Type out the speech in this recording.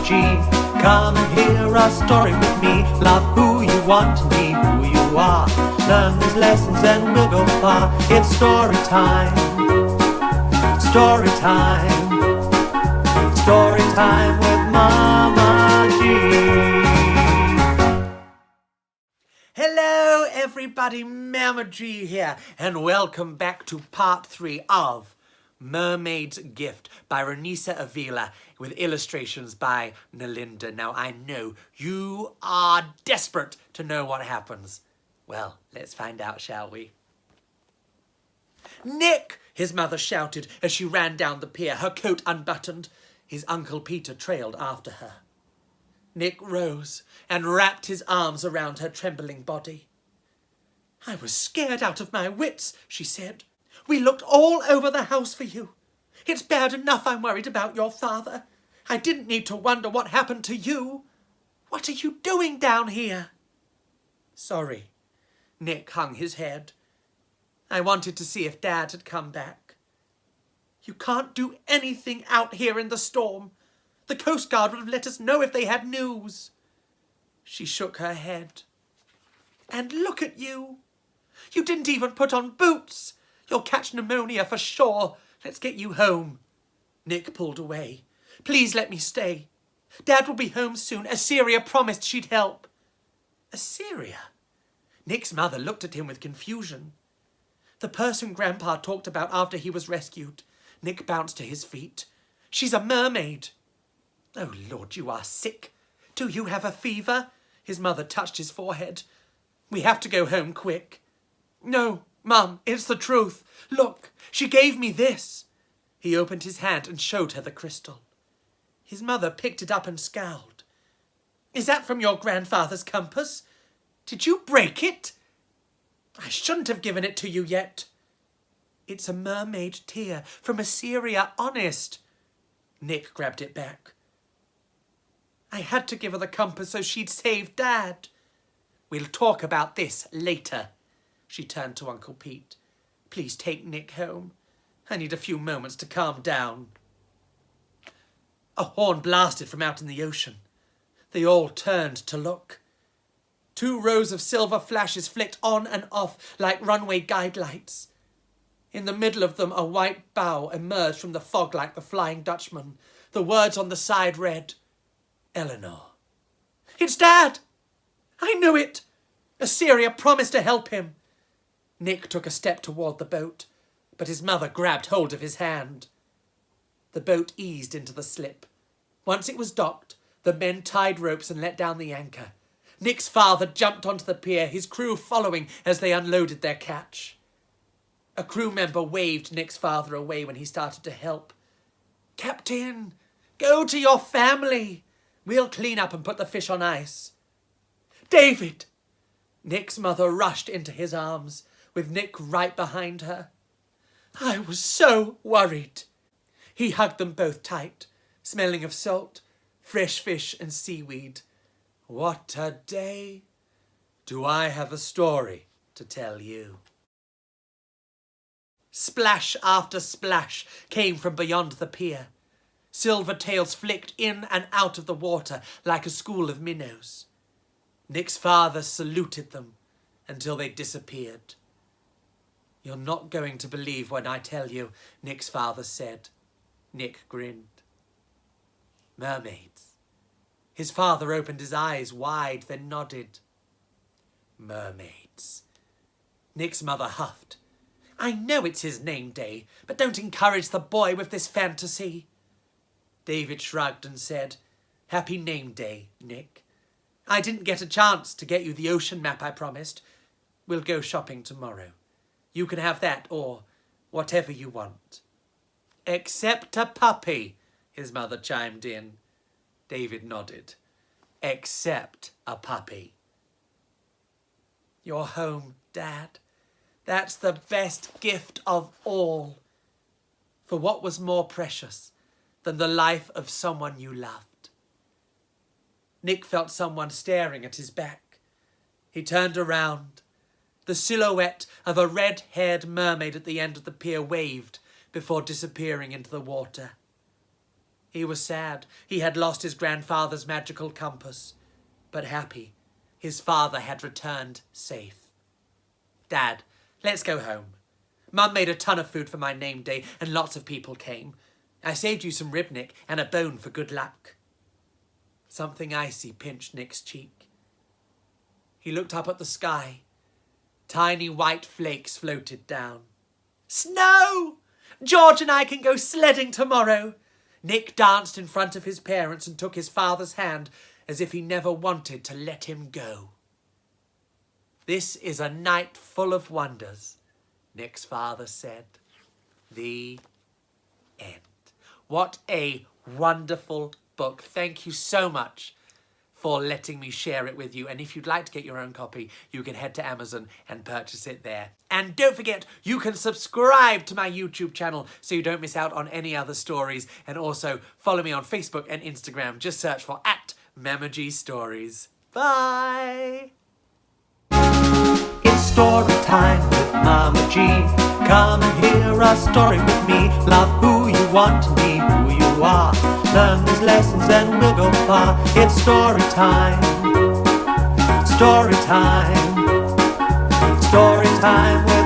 Come and hear a story with me. Love who you want to be, who you are. Learn these lessons and we'll go far. It's story time. Story time. Story time with Mama G. Hello everybody, Mama G here, and welcome back to part 3 of Mermaid's Gift by Ronesa Aveela with illustrations by Nelinda. Now I know you are desperate to know what happens. Well, let's find out, shall we? Nick! His mother shouted as she ran down the pier, her coat unbuttoned. His Uncle Peter trailed after her. Nick rose and wrapped his arms around her trembling body. I was scared out of my wits, she said. We looked all over the house for you. It's bad enough I'm worried about your father. I didn't need to wonder what happened to you. What are you doing down here? Sorry. Nick hung his head. I wanted to see if Dad had come back. You can't do anything out here in the storm. The Coast Guard would have let us know if they had news. She shook her head. And look at you. You didn't even put on boots. You'll catch pneumonia for sure. Let's get you home. Nick pulled away. Please let me stay. Dad will be home soon. Assyria promised she'd help. Assyria? Nick's mother looked at him with confusion. The person Grandpa talked about after he was rescued. Nick bounced to his feet. She's a mermaid. Oh, Lord, you are sick. Do you have a fever? His mother touched his forehead. We have to go home quick. No, Mum, it's the truth. Look, she gave me this. He opened his hand and showed her the crystal. His mother picked it up and scowled. Is that from your grandfather's compass? Did you break it? I shouldn't have given it to you yet. It's a mermaid tear from Assyria, honest. Nick grabbed it back. I had to give her the compass so she'd save Dad. We'll talk about this later. She turned to Uncle Pete. Please take Nick home. I need a few moments to calm down. A horn blasted from out in the ocean. They all turned to look. 2 rows of silver flashes flicked on and off like runway guide lights. In the middle of them, a white bow emerged from the fog like the Flying Dutchman. The words on the side read, Eleanor. It's Dad! I knew it! Assyria promised to help him. Nick took a step toward the boat, but his mother grabbed hold of his hand. The boat eased into the slip. Once it was docked, the men tied ropes and let down the anchor. Nick's father jumped onto the pier, his crew following as they unloaded their catch. A crew member waved Nick's father away when he started to help. Captain, go to your family. We'll clean up and put the fish on ice. David! Nick's mother rushed into his arms, with Nick right behind her. I was so worried. He hugged them both tight, smelling of salt, fresh fish and seaweed. What a day. Do I have a story to tell you? Splash after splash came from beyond the pier. Silver tails flicked in and out of the water like a school of minnows. Nick's father saluted them until they disappeared. You're not going to believe when I tell you, Nick's father said. Nick grinned. Mermaids. His father opened his eyes wide, then nodded. Mermaids. Nick's mother huffed. I know it's his name day, but don't encourage the boy with this fantasy. David shrugged and said, Happy name day, Nick. I didn't get a chance to get you the ocean map I promised. We'll go shopping tomorrow. You can have that or whatever you want. Except a puppy, his mother chimed in. David nodded. Except a puppy. You're home, Dad. That's the best gift of all. For what was more precious than the life of someone you loved? Nick felt someone staring at his back. He turned around. The silhouette of a red-haired mermaid at the end of the pier waved before disappearing into the water. He was sad. He had lost his grandfather's magical compass. But happy. His father had returned safe. Dad, let's go home. Mum made a ton of food for my name day and lots of people came. I saved you some rib, Nick, and a bone for good luck. Something icy pinched Nick's cheek. He looked up at the sky. Tiny white flakes floated down. Snow! George and I can go sledding tomorrow. Nick danced in front of his parents and took his father's hand as if he never wanted to let him go. This is a night full of wonders, Nick's father said. The end. What a wonderful book. Thank you so much for letting me share it with you. And if you'd like to get your own copy, you can head to Amazon and purchase it there. And don't forget, you can subscribe to my YouTube channel so you don't miss out on any other stories. And also follow me on Facebook and Instagram. Just search for @MamaGStories. Bye! It's story time with Mama G. Come and hear a story with me. Love who you want to be, who you are. Learn these lessons and we'll go far. It's story time. Story time. Story time with